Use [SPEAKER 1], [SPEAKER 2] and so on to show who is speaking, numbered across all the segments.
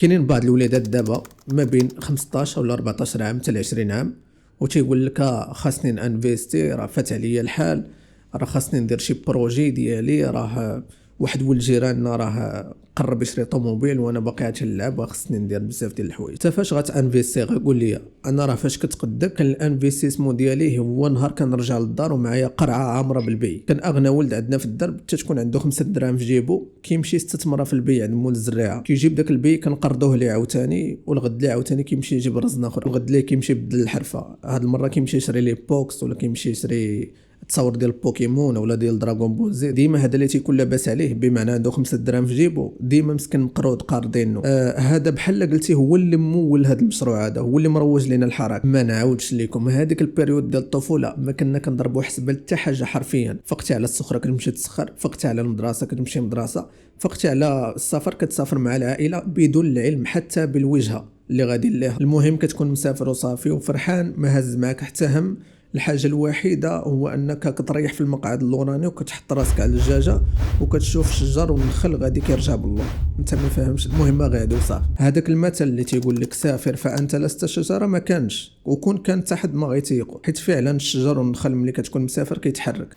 [SPEAKER 1] كاينين بعض الوليدات دابا ما بين 15 ولا 14 عام حتى ل 20 عام وتيقول لك خاصني انفيستي، راه فات عليا الحال، راه خاصني ندير شي بروجي ديالي، راه واحد ولد جيراننا راه قرب يشري طوموبيل وانا باقي عاد نلعب وخاصني ندير بزاف ديال الحوايج. انت فاش غتانفيستي؟ قول لي انا راه فاش كتقدم كان الانفيستيسمون ديالي هو نهار كنرجع للدار ومعايا قرعه عامره بالبيع. كان اغنى ولد عندنا في الدرب تتكون عنده 5 دراهم في جيبو كيمشي يستثمرها في البيع عند مول الزريعه، كيجيب داك البيع كنقرضوه ليه عاوتاني، والغد ليه عاوتاني كيمشي يجيب رزنه اخر، الغد ليه كيمشي يبدل الحرفه، هاد المره كيمشي يشري لي بوكس ولا كيمشي يشري تصور ديال بوكيمون ولا ديال دراغون بول زي. ديما هذا اللي تيكون لاباس عليه بمعنى عنده 5 دراهم في جيبو ديما مسكن مقروض قارضينه. هذا بحال قلتي هو اللي مول هذا المشروع، هذا هو اللي مروج لنا الحركه. ما نعاودش لكم هذيك البيريود ديال الطفوله ما كنا كنضربوا حسبه حتى حاجه حرفيا. فقتي على السخره كتمشي تسخر، فقتي على المدرسه كتمشي مدرسه، فقتي على السفر كتسافر مع العائله بدون العلم حتى بالوجهه اللي غادي ليه. المهم كتكون مسافر وصافي وفرحان، ما هز معك حتى هم. الحاجه الوحيده هو انك كتريح في المقعد اللوراني وكتحط راسك على الدجاجه وكتشوف الشجر والنخل غادي كيرجع بالله، انت ما فاهمش. المهم غادي وصافي. هذاك المثل اللي تيقول لك سافر فانت لست شجره ما كانش، وكون كان حتى حد ما غيتيقو، حيت فعلا الشجر والنخل ملي كتكون مسافر كيتحرك.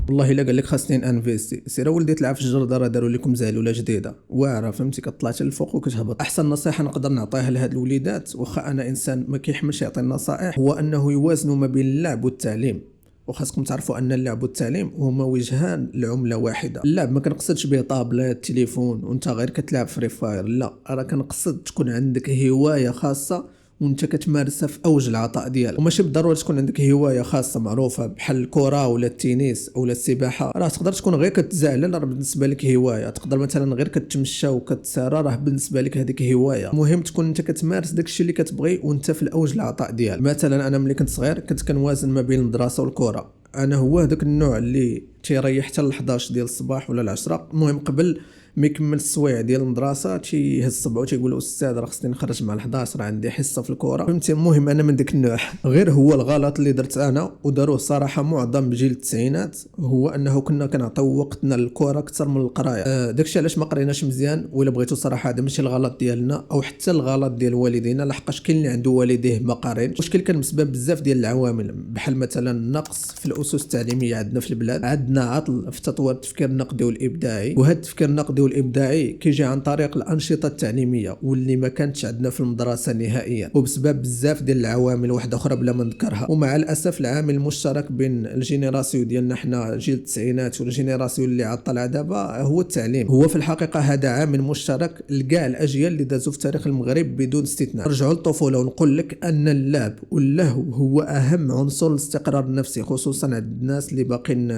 [SPEAKER 1] والله الا قال لك خاصني انفيستي، سير ولدي تلعب في الجرده، راه داروا لكم زالوله جديده واعره فهمتي، كطلع حتى الفوق وكتهبط. احسن نصيحه نقدر نعطيها لهاد الوليدات، واخا انا انسان ما كيحملش يعطي النصائح، هو انه يوازنوا ما بين اللعب والتعليم. وخاصكم تعرفوا ان اللعب والتعليم هما وجهان لعمله واحده. اللعب ما كنقصدش به طابلات تليفون وانت غير كتلعب فري فاير، لا، راه كنقصد تكون عندك هوايه خاصه وانت كتمارسها في اوج العطاء ديالك. وماشي بالضروره تكون عندك هوايه خاصه معروفه بحال الكره ولا التنس ولا السباحه، راه تقدر تكون غير كتزعل، راه بالنسبه لك هوايه. تقدر مثلا غير كتمشى وكتسارى، راه بالنسبه لك هذيك هوايه. المهم تكون انت كتمارس داكشي اللي كتبغي وانت في الاوج العطاء ديالك. مثلا انا ملي كنت صغير كنت كنوازن ما بين الدراسه والكره. انا هو هذاك النوع اللي تيريح حتى ل 11 ديال الصباح ولا العشرة، المهم قبل ما يكمل السوايع ديال المدرسه تيهز صبعو تيقول له استاذ راه خصني نخرج مع ال11 راه عندي حصه في الكره، فهمتي. المهم انا من داك النوع. غير هو الغلط اللي درت انا وداروه صراحه معظم جيل التسعينات، هو انه كنا كنعطيو وقتنا للكره اكثر من القرايه. داكشي علاش ما قريناش مزيان، ولا بغيتو صراحه هذا ماشي الغلط ديالنا او حتى الغلط ديال والدينا، لحقاش كاين اللي عنده والديه ما قارينش. المشكل كان بسبب بزاف ديال العوامل، بحال مثلا النقص في الاسس التعليميه عندنا في البلاد، عندنا عطل في تطوير التفكير النقدي والابداعي، وهذا التفكير النقدي والابداعي كيجي عن طريق الانشطه التعليميه واللي ما كانتش عندنا في المدرسه نهائيا، وبسبب بزاف ديال العوامل واحده اخرى بلا ما نذكرها. ومع الاسف العامل المشترك بين الجينيراسيون ديالنا حنا جيل التسعينات والجينيراسيون اللي عطلها دابا هو التعليم. هو في الحقيقه هذا عامل مشترك لكاع الاجيال اللي دازوا في تاريخ المغرب بدون استثناء. نرجعوا للطفوله ونقول لك ان اللعب واللهو هو اهم عنصر الاستقرار النفسي، خصوصا عند الناس اللي باقين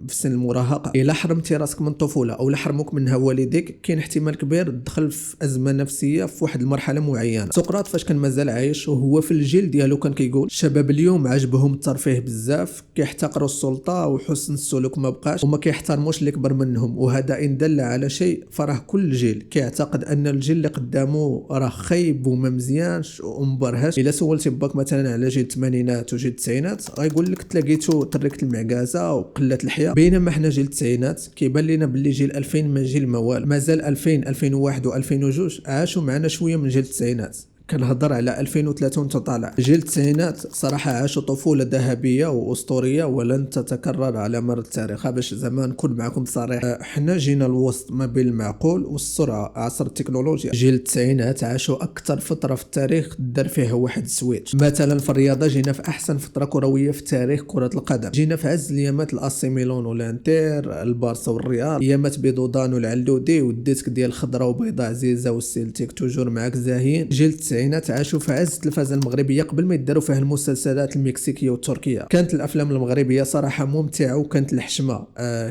[SPEAKER 1] في سن المراهقه. الا حرمتي راسك من الطفوله او حرموك منها والديك، كاين احتمال كبير تدخل في ازمه نفسيه في واحد المرحله معينه. سقراط فاش كان مازال عايش وهو في الجيل ديالو كان كيقول الشباب اليوم عجبهم الترفيه بزاف، كيحتقروا السلطه وحسن السلوك ما بقاش، وما كيحترموش اللي كبر منهم. وهذا ان دل على شيء فراه كل جيل كيعتقد ان الجيل اللي قدامه راه خايب وما مزيانش ومبرهش. الا سولتي باك مثلا على جيل الثمانينات وجيل التسعينات غايقول لك تلاقيتو تركت المعكازه وقله الحياه، بينما حنا جيل التسعينات كيبان لنا باللي جيل 2000 ما جيل موال. مازال 2000 2001 و2002 عاشوا معنا شويه من جيل التسعينات، كنهضر على 2003 وانت طالع. جيل التسعينات صراحه عاشوا طفوله ذهبيه واسطوريه ولن تتكرر على مر التاريخ. باش زمان نكون معكم صريح، حنا جينا الوسط ما بين المعقول والسرعه، عصر التكنولوجيا. جيل التسعينات عاشوا اكثر فتره في التاريخ دار فيها واحد السويتش. مثلا في الرياضه جينا في احسن فتره كرويه في تاريخ كره القدم، جينا في عز الايامات الاسي ميلون والانتر، البارسا والريال، ايامات بيضودان والعلودي والديسك ديال الخضره وبيضاء عزيزه والسيلتيك توجور معاك زاهيين. جيل التسعينات عاشوا في عز التلفازه المغربيه قبل ما يداروا فيها المسلسلات المكسيكيه والتركيه. كانت الافلام المغربيه صراحه ممتعه وكانت الحشمه،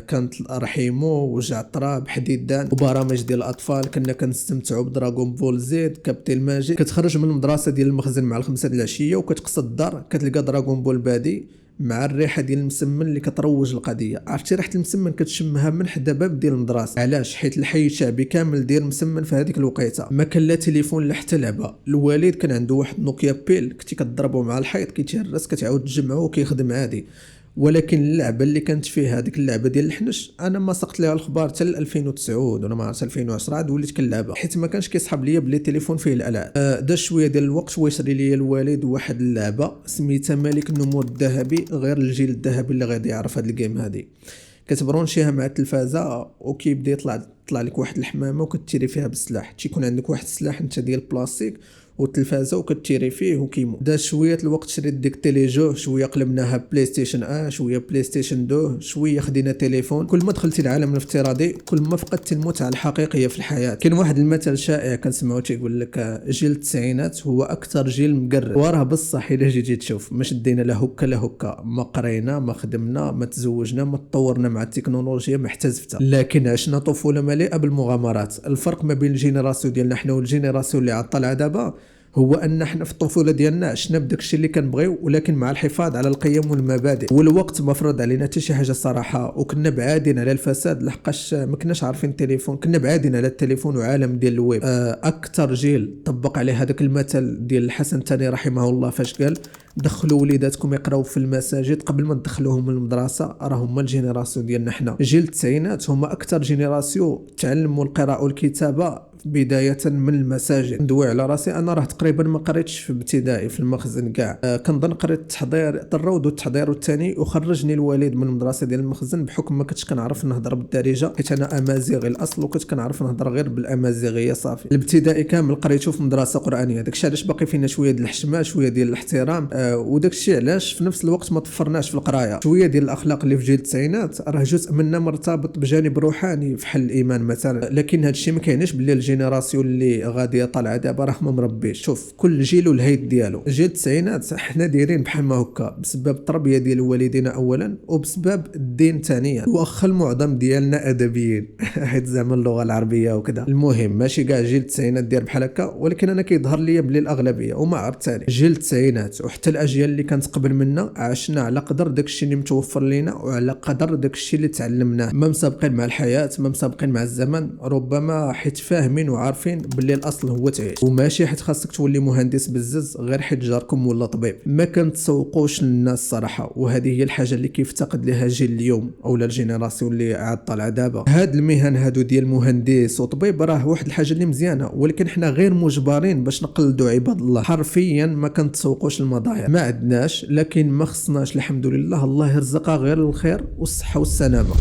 [SPEAKER 1] كانت رحيمو وجعطرة بحديدان وبرامج ديال الاطفال. كنا كنستمتعوا بدراغون بول زيد، كابتن ماجد. كتخرج من المدرسه ديال المخزن مع الخمسة د العشيه وكتقصد الدار كتلقى دراغون بول بادي مع الريحه ديال المسمن اللي كتروج القضيه. عرفتي ريحه المسمن كتشمها من حدا باب ديال المدرسه. علاش؟ حيت الحي الشعبي كامل ديال المسمن في هذيك الوقيته. ما كان لا تليفون لا حتى لعبه. الوالد كان عنده واحد نوكيا بيل كنتي كتضربو مع الحيط كيتهرس، كتعاود تجمعو وكيخدم عادي. ولكن اللعبه اللي كانت فيها هذيك اللعبه ديال الحنش انا ما سقت لها الخبار حتى 2009 ولا ما عرفت 2010 عاد وليت كنلعبها حيت ما كانش كيسحب ليا بلي تليفون فيه الالعاب. داز شويه ديال الوقت ويشري ليا الوالد واحد اللعبه سميتها ملك النمور الذهبي، غير الجيل الذهبي اللي غادي يعرف هاد الجيم هذه. كتبرونشيها مع التلفازه وكيبدا يطلع لك واحد الحمامه وكتيري فيها بالسلاح، تيكون عندك واحد السلاح انت ديال البلاستيك والتلفازه وكتيري فيه وكيموت. داز شويه الوقت شريت ديك تيلي جو، شويه قلبناها بلاي ستيشن شويه بلاي ستيشن 2، شويه خدينا تليفون. كل ما دخلتي العالم الافتراضي كل ما فقدت المتعه الحقيقيه في الحياه. كاين واحد المثل شائع كنسمعو تيقول لك جيل التسعينات هو اكثر جيل مقرب، وراه بصح الا جيتي تشوف ما شدينا لا هكا لا هكا، ما قرينا ما خدمنا ما تزوجنا ما تطورنا مع التكنولوجيا ما احتزفتا، لكن عشنا طفوله مليئه بالمغامرات. الفرق ما بين الجينيراسيون ديالنا حنا والجينيراسيون اللي عطلها دابا هو ان حنا في الطفوله ديالنا عشنا بداك الشيء اللي كنبغيو، ولكن مع الحفاظ على القيم والمبادئ، والوقت ما فرض علينا حتى شي حاجه صراحه، وكنا بعادين على الفساد لحقاش ما كناش عارفين التليفون، كنا بعادين على التليفون وعالم ديال الويب. اكثر جيل طبق عليه هذاك المثل ديال الحسن الثاني رحمه الله فاش قال دخلوا وليداتكم يقراو في المساجد قبل ما تدخلوهم المدرسه، راه هما الجينيراسيون ديالنا حنا. جيل التسعينات هما اكثر جينيراسيون تعلموا القراءه والكتابه بدايه من المساجد. ندوي على راسي انا راه تقريبا ما قريتش في ابتدائي في المخزن كاع، كنظن قريت التحضير الروض والتحضير الثاني وخرجني الوالد من المدرسه ديال المخزن بحكم ما كنتش كنعرف نهضر بالدارجه حيت انا امازيغي الاصل وكنت كنعرف نهضر غير بالامازيغيه صافي. الابتدائي كامل قريته في مدرسه قرانيه، داكشي علاش باقي فينا شويه ديال الحشمه شويه ديال الاحترام، وداكشي علاش في نفس الوقت ما طفرناش في القرايه. شويه ديال الاخلاق اللي في جيل التسعينات راه جزء منها مرتبط بجانب روحاني في حل الايمان مثلا، لكن هادشي ما كاينش باللي الجينيراسيون اللي غاديه طالعه دابا راه ما مربيش. شوف كل جيل والهيت ديالو. جيل التسعينات حنا دايرين بحال ما هكا بسبب التربيه ديال والدينا اولا وبسبب الدين ثانيا، واخا المعظم ديالنا ادبيين حيت زعما اللغه العربيه وكذا. المهم ماشي كاع جيل التسعينات داير بحال هكا، ولكن انا كيظهر لي بلي الاغلبيه وما عرفت ثاني جيل التسعينات وحتى الاجيال اللي كانت قبل منا عشنا على قدر داكشي اللي متوفر لينا وعلى قدر داكشي اللي تعلمناه، ما مسابقين مع الحياه ما مسابقين مع الزمن، ربما حيت فاهمين وعارفين باللي الاصل هو تعيش، وماشي حيت خاصك تولي مهندس بزز غير حيت جاركم ولا طبيب. ما كنتسوقوش للناس صراحه، وهذه هي الحاجه اللي كيفتقد لها جيل اليوم اولا الجينيراسيون اللي عاد طالعه دابا. هاد المهن هادو ديال مهندس وطبيب راه واحد الحاجه اللي مزيانه، ولكن حنا غير مجبرين باش نقلدوا عباد الله. حرفيا ما كنتسوقوش المضايع، ما عندناش لكن ما خصناش الحمد لله، الله يرزقها غير الخير والصحه والسلامه.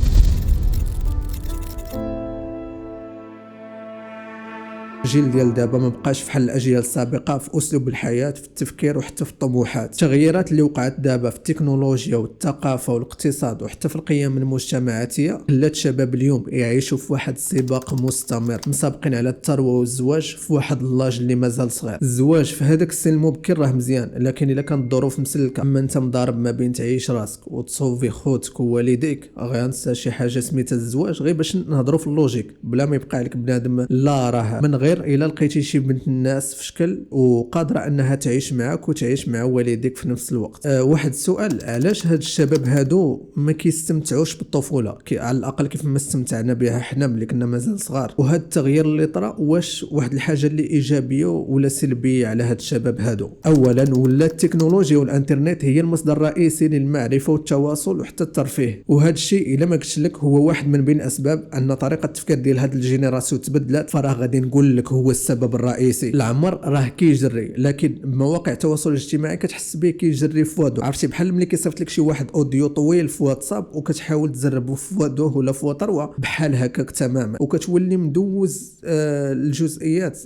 [SPEAKER 1] الجيل ديال دابا ما بقاش فحال الاجيال السابقه في اسلوب الحياه في التفكير وحتى في الطموحات. التغييرات اللي وقعت دابا في التكنولوجيا والثقافه والاقتصاد وحتى في القيم المجتمعاتيه خلات الشباب اليوم يعيشوا في واحد السباق مستمر، مسابقين على الثروه والزواج في واحد اللاج اللي مازال صغير. الزواج في هذاك السن المبكر راه مزيان، لكن الا كانت الظروف مسلكه اما انت مضارب ما بين تعيش راسك وتصوفي خوتك ووالديك غينسى شي حاجه سميتها الزواج غير باش نهضروا في اللوجيك بلا ما يبقى لك بنادم. لا راه من غير الا لقيتي شي بنت الناس في شكل وقادره انها تعيش معك وتعيش مع والديك في نفس الوقت. واحد السؤال، علاش هاد الشباب هادو ما كيستمتعوش بالطفوله على الاقل كيف ما استمتعنا بها حنا ملي كنا مازال صغار؟ وهاد التغيير اللي طرا واش واحد الحاجه اللي ايجابيه ولا سلبيه على هاد الشباب هادو؟ اولا ولا التكنولوجيا والانترنت هي المصدر الرئيسي للمعرفه والتواصل وحتى الترفيه، وهذا الشيء الا ما قلتش لك هو واحد من بين اسباب ان طريقه التفكير ديال هاد الجينيراسيون تبدلات، فراه غادي نقول لك هو السبب الرئيسي. العمر راه كيجري، لكن مواقع التواصل الاجتماعي كتحس به كيجري في وادو. عرفتي بحال ملي كيصيفط لك شي واحد اوديو طويل في واتساب وكتحاول تزربو في وادو ولا في وتروه بحال هكاك تماما، وكتولي مدوز الجزئيات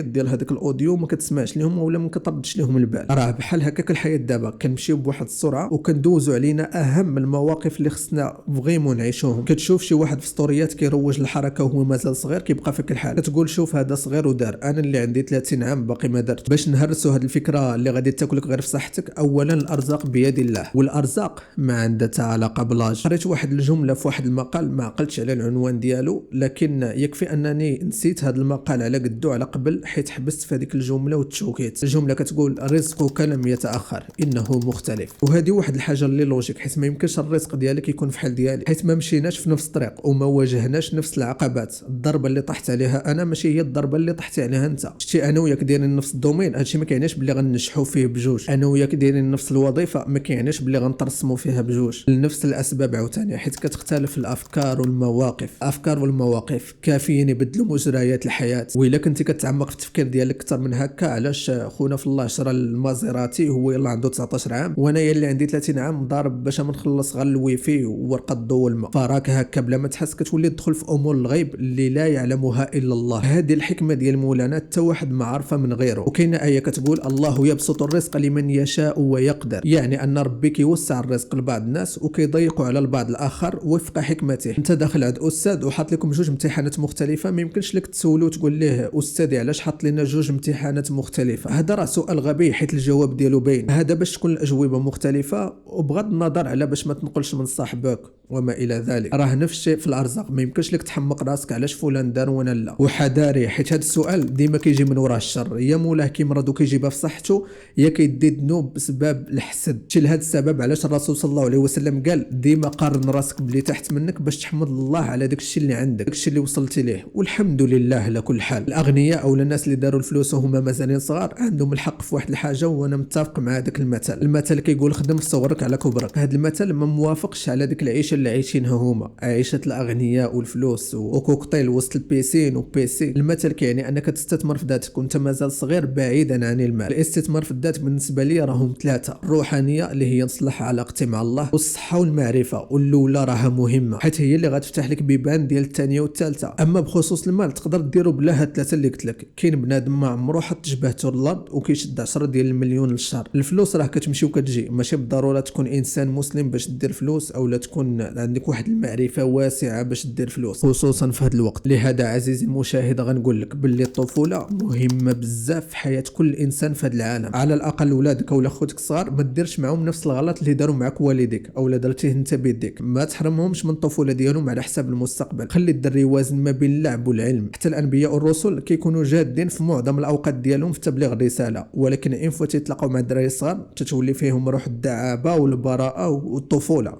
[SPEAKER 1] ديال هذاك الاوديو ما كتسمعش لهم ولا ما كتردش لهم البال. راه بحال هكاك الحياه دابا كنمشيو بواحد السرعه وكندوزو علينا اهم المواقف اللي خصنا فريمون نعيشوهم. كتشوف شي واحد في ستوريات كيروج للحركه وهو مازال صغير كيبقى فيك الحال، كتقول شوف هذا صغير ودار، انا اللي عندي 30 عام باقي ما درت. باش نهرسوا هذه الفكره اللي غادي تاكلك غير في صحتك، اولا الارزاق بيد الله، والارزاق ما عندها حتى علاقه بلاج. قريت واحد الجمله في واحد المقال ما عقلتش على العنوان ديالو، لكن يكفي انني نسيت هذا المقال على قدو على قبل حيت حبست في هذيك الجمله وتشوكيت. الجمله كتقول رزقك لم يتاخر انه مختلف، وهذه واحد الحاجه اللي لوجيك، حيت ما يمكنش الرزق ديالك يكون في حال ديالي، حيت ما مشيناش في نفس الطريق وما واجهناش نفس العقبات. الضربه اللي طحت عليها انا ماشي هي الضربه اللي طحتي عليها انت. شتي انا وياك دايرين نفس الدومين، هادشي ما كيعنيش بلي غنجحوا فيه بجوج. انا وياك دايرين نفس الوظيفه ما كيعنيش بلي غنترسموا فيها بجوج، لنفس الاسباب عاوتاني، حيت كتختلف الافكار والمواقف. الافكار والمواقف كافيين يبدلوا مجريات الحياه، والا كنتي كتعمق في التفكير ديالك اكثر من هكا. علاش خونا في الله شرا المازيراتي هو يلاه عنده 19 عام، وانايا اللي عندي 30 عام ضارب باش ما نخلص غير الويفي ورقه الضوء والماء. فراك هكا بلا ما تحس كتولي تدخل في امور الغيب اللي لا يعلمها الا الله. هذه الحكمه ديال مولانا حتى واحد ما عارفه من غيره. وكاينه ايه كتقول الله يبسط الرزق لمن يشاء ويقدر، يعني ان ربي كيوسع الرزق لبعض الناس وكيضيقوا على البعض الاخر وفق حكمته. انت داخل عند استاذ وحاط لكم جوج امتحانات مختلفه، ما يمكنش لك تسولو وتقول ليه استاذي علاش حط لنا جوج امتحانات مختلفه. هذا راه سؤال غبي حيت الجواب ديالو باين. هذا باش تكون الاجوبه مختلفه، وبغض النظر على باش ما تنقلش من صاحبك وما الى ذلك. راه نفس الشيء في الارزاق، ما يمكنش لك تحمق راسك علاش فلان دار وانا لا. وحذاري حيت هذا السؤال ديما كيجي من وراه الشر، يا مولاه كيمرض وكيجيبها في صحته، يا كيدي ذنوب بسبب الحسد. شي لهذا السبب علاش الرسول صلى الله عليه وسلم قال ديما قارن راسك باللي تحت منك باش تحمد الله على داك الشيء اللي عندك، داك الشيء اللي وصلتي ليه، والحمد لله على كل حال. الاغنياء او الناس اللي داروا الفلوس وهما مازالين صغار عندهم الحق في واحد الحاجه، وانا متفق مع هذاك المثل كيقول خدم في صغرك على كبرك. هذا المثل ما موافقش على ديك العيشه اللي عايشينها هما، عيشه الاغنياء والفلوس وكوكتيل وسط البيسين وبيسي. المثل كيعني انك تستثمر في ذاتك وانت مازال صغير بعيدا عن المال. الاستثمار في الذات بالنسبه لي راهم ثلاثه: الروحانيه اللي هي نصلح علاقتي مع الله، والصحه والمعرفه، والاولى راها مهمه حيت هي اللي غتفتح لك بيبان ديال الثانيه والثالثه. اما بخصوص المال تقدر ديرو بلا هاد الثلاثه اللي قلت لك. كاين بنادم ما عمرو حط جبهته للارض وكيشد 10 ديال المليون للشهر. الفلوس راه كتمشي وكتجي، ماشي بالضروره تكون انسان مسلم باش دير فلوس، اولا تكون عندك واحد المعرفه واسعه باش دير فلوس، خصوصا في هذا الوقت. لهذا عزيزي المشاهد غنقول لك باللي الطفوله مهمه بزاف في حياه كل انسان في هذا العالم. على الاقل ولادك ولا خوتك الصغار ما ديرش معهم نفس الغلط اللي داروا معك والديك اولا درتيه انت بيديك. ما تحرمهمش من الطفوله ديالهم على حساب المستقبل. خلي الدري يوازن ما بين اللعب والعلم. حتى الانبياء والرسل كيكونوا جادين في معظم الاوقات ديالهم في تبليغ الرساله، ولكن ان فوا تيتلاقاو مع الدراري الصغار تتولي فيهم روح الدعابه والبراءه والطفوله.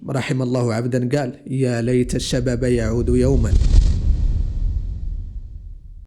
[SPEAKER 1] رحم الله عبدا قال يا ليت الشباب يعود يوما.